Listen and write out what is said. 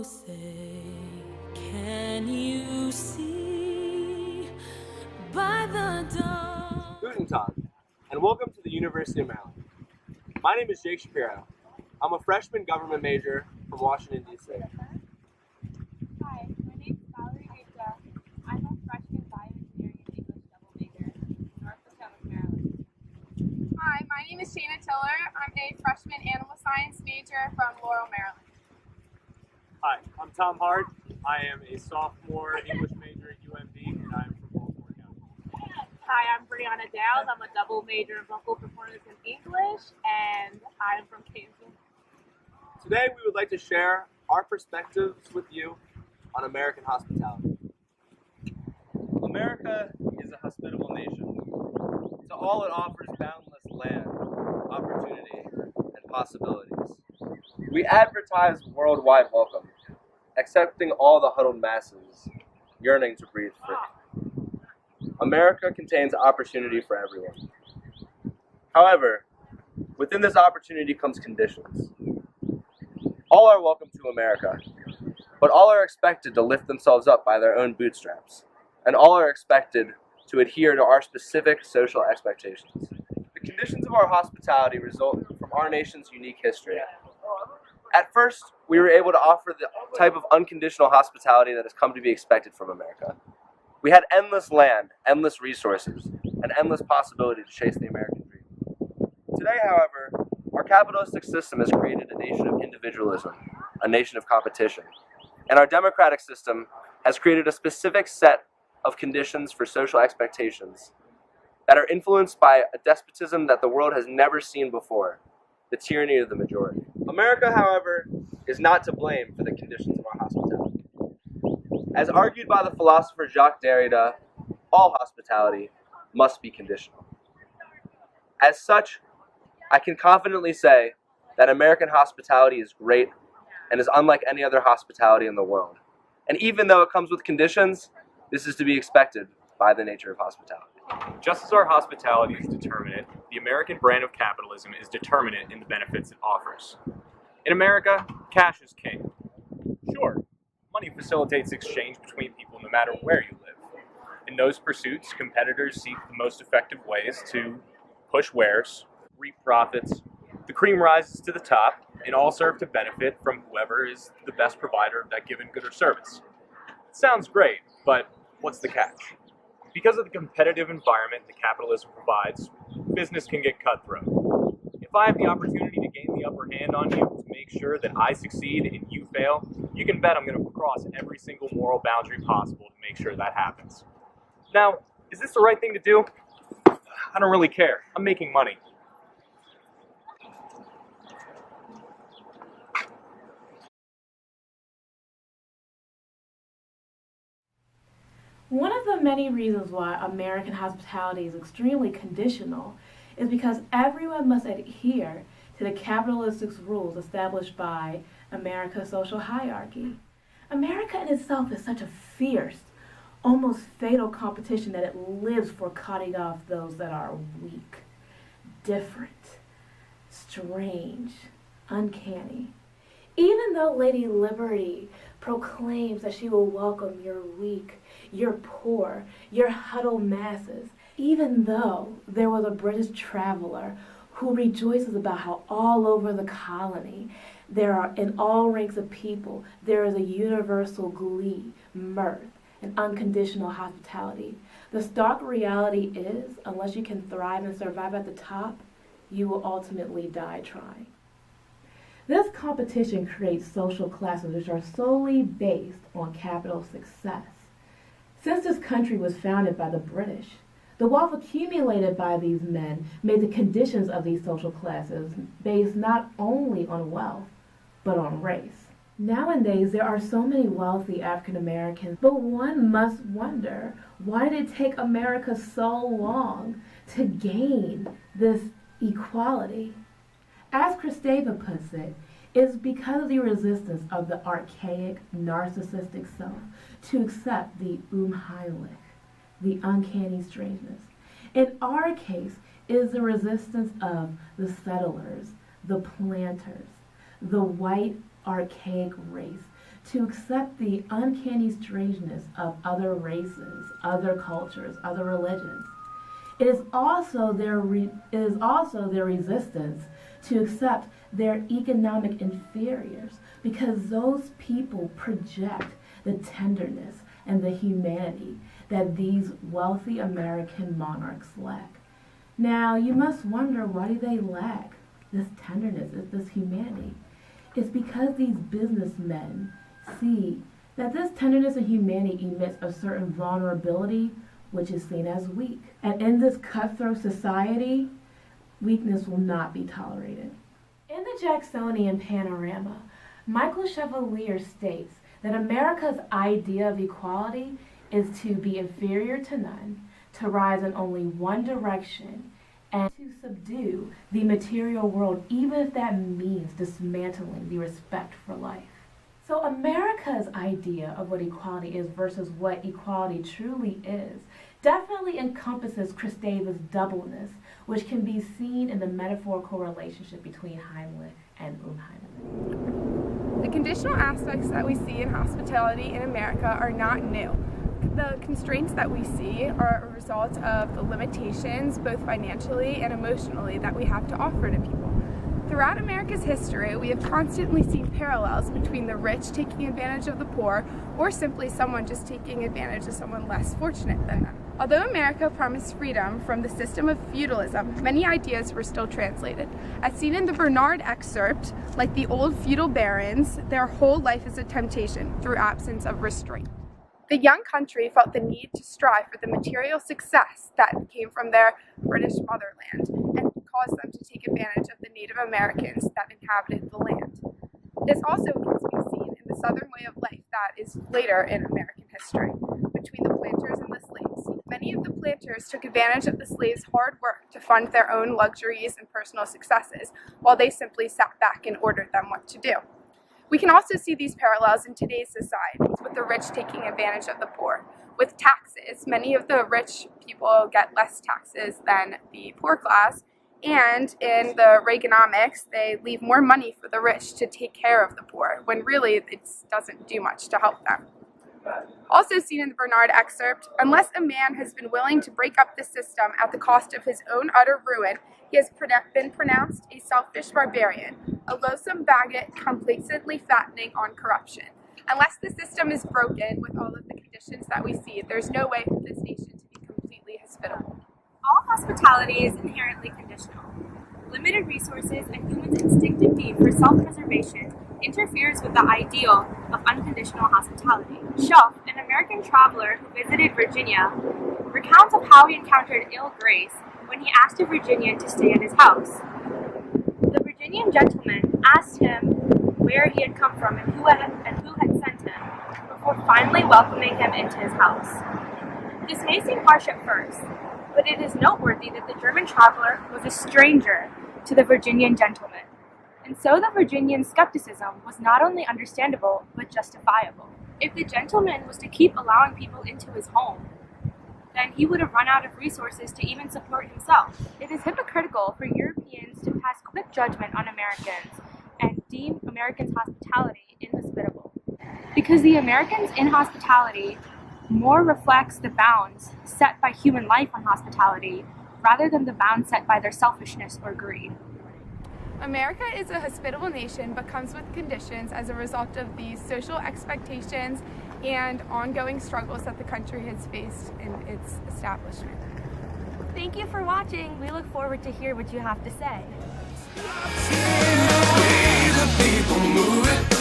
say, can you see by the dawn? Guten Tag, and welcome to the University of Maryland. My name is Jake Shapiro. I'm a freshman government major from Washington, D.C. Hi, my name is Valerie Gupta. I'm a freshman bioengineering and English double major in North Potomac, Maryland. Hi, my name is Shayna Tiller. I'm a freshman animal science major from Laurel, Maryland. Hi, I'm Tom Hart. I am a sophomore English major at UMD, and I'm from Baltimore County. Hi, I'm Brianna Dowd. I'm a double major in vocal performance and English, and I'm from Kansas. Today we would like to share our perspectives with you on American hospitality. America is a hospitable nation. To all it offers boundless land, opportunity, and possibilities. We advertise worldwide welcome, accepting all the huddled masses, yearning to breathe free. America contains opportunity for everyone. However, within this opportunity comes conditions. All are welcome to America, but all are expected to lift themselves up by their own bootstraps, and all are expected to adhere to our specific social expectations. The conditions of our hospitality result from our nation's unique history. At first, we were able to offer the type of unconditional hospitality that has come to be expected from America. We had endless land, endless resources, and endless possibility to chase the American dream. Today, however, our capitalistic system has created a nation of individualism, a nation of competition, and our democratic system has created a specific set of conditions for social expectations that are influenced by a despotism that the world has never seen before, the tyranny of the majority. America, however, is not to blame for the conditions of our hospitality. As argued by the philosopher Jacques Derrida, all hospitality must be conditional. As such, I can confidently say that American hospitality is great and is unlike any other hospitality in the world. And even though it comes with conditions, this is to be expected by the nature of hospitality. Just as our hospitality is determinate, the American brand of capitalism is determinate in the benefits it offers. In America, cash is king. Sure, money facilitates exchange between people no matter where you live. In those pursuits, competitors seek the most effective ways to push wares, reap profits. The cream rises to the top, and all serve to benefit from whoever is the best provider of that given good or service. It sounds great, but what's the catch? Because of the competitive environment that capitalism provides, business can get cutthroat. If I have the opportunity to gain the upper hand on you to make sure that I succeed and you fail, you can bet I'm going to cross every single moral boundary possible to make sure that happens. Now, is this the right thing to do? I don't really care. I'm making money. One of the many reasons why American hospitality is extremely conditional is because everyone must adhere to the capitalistic rules established by America's social hierarchy. America in itself is such a fierce, almost fatal competition that it lives for cutting off those that are weak, different, strange, uncanny. Even though Lady Liberty proclaims that she will welcome your weak, your poor, your huddled masses, even though there was a British traveler who rejoices about how all over the colony there are, in all ranks of people, there is a universal glee, mirth, and unconditional hospitality. The stark reality is, unless you can thrive and survive at the top, you will ultimately die trying. This competition creates social classes which are solely based on capital success. Since this country was founded by the British, the wealth accumulated by these men made the conditions of these social classes based not only on wealth, but on race. Nowadays, there are so many wealthy African Americans, but one must wonder, why did it take America so long to gain this equality? As Kristeva puts it, is because of the resistance of the archaic, narcissistic self to accept the unheimlich, the uncanny strangeness. In our case, it is the resistance of the settlers, the planters, the white archaic race to accept the uncanny strangeness of other races, other cultures, other religions. It is also their resistance to accept their economic inferiors, because those people project the tenderness and the humanity that these wealthy American monarchs lack. Now, you must wonder, why do they lack this tenderness, this humanity? It's because these businessmen see that this tenderness and humanity emits a certain vulnerability, which is seen as weak. And in this cutthroat society, weakness will not be tolerated. In the Jacksonian panorama, Michael Chevalier states that America's idea of equality is to be inferior to none, to rise in only one direction, and to subdue the material world, even if that means dismantling the respect for life. So America's idea of what equality is versus what equality truly is definitely encompasses Kristeva's doubleness, which can be seen in the metaphorical relationship between Heimlich and Unheimlich. The conditional aspects that we see in hospitality in America are not new. The constraints that we see are a result of the limitations, both financially and emotionally, that we have to offer to people. Throughout America's history, we have constantly seen parallels between the rich taking advantage of the poor, or simply someone just taking advantage of someone less fortunate than them. Although America promised freedom from the system of feudalism, many ideas were still translated. As seen in the Bernard excerpt, like the old feudal barons, their whole life is a temptation through absence of restraint. The young country felt the need to strive for the material success that came from their British motherland, and caused them to take advantage of the Native Americans that inhabited the land. This also can be seen in the Southern way of life that is later in American history, between the planters and the slaves. Many of the planters took advantage of the slaves' hard work to fund their own luxuries and personal successes, while they simply sat back and ordered them what to do. We can also see these parallels in today's societies, with the rich taking advantage of the poor. With taxes, many of the rich people get less taxes than the poor class, and in the Reaganomics, they leave more money for the rich to take care of the poor, when really it doesn't do much to help them. Also seen in the Bernard excerpt, unless a man has been willing to break up the system at the cost of his own utter ruin, he has been pronounced a selfish barbarian, a loathsome maggot complacently fattening on corruption. Unless the system is broken with all of the conditions that we see, there's no way for this nation to be completely hospitable. All hospitality is inherently conditional. Limited resources and humans' instinctive need for self-preservation interferes with the ideal of unconditional hospitality. Schuff, an American traveler who visited Virginia, recounts of how he encountered ill grace when he asked a Virginian to stay at his house. The Virginian gentleman asked him where he had come from and who had sent him, before finally welcoming him into his house. This may seem harsh at first, but it is noteworthy that the German traveler was a stranger to the Virginian gentleman. And so the Virginian's skepticism was not only understandable, but justifiable. If the gentleman was to keep allowing people into his home, then he would have run out of resources to even support himself. It is hypocritical for Europeans to pass quick judgment on Americans and deem Americans' hospitality inhospitable, because the Americans' inhospitality more reflects the bounds set by human life on hospitality rather than the bounds set by their selfishness or greed. America is a hospitable nation, but comes with conditions as a result of the social expectations and ongoing struggles that the country has faced in its establishment. Thank you for watching. We look forward to hear what you have to say. The people move it.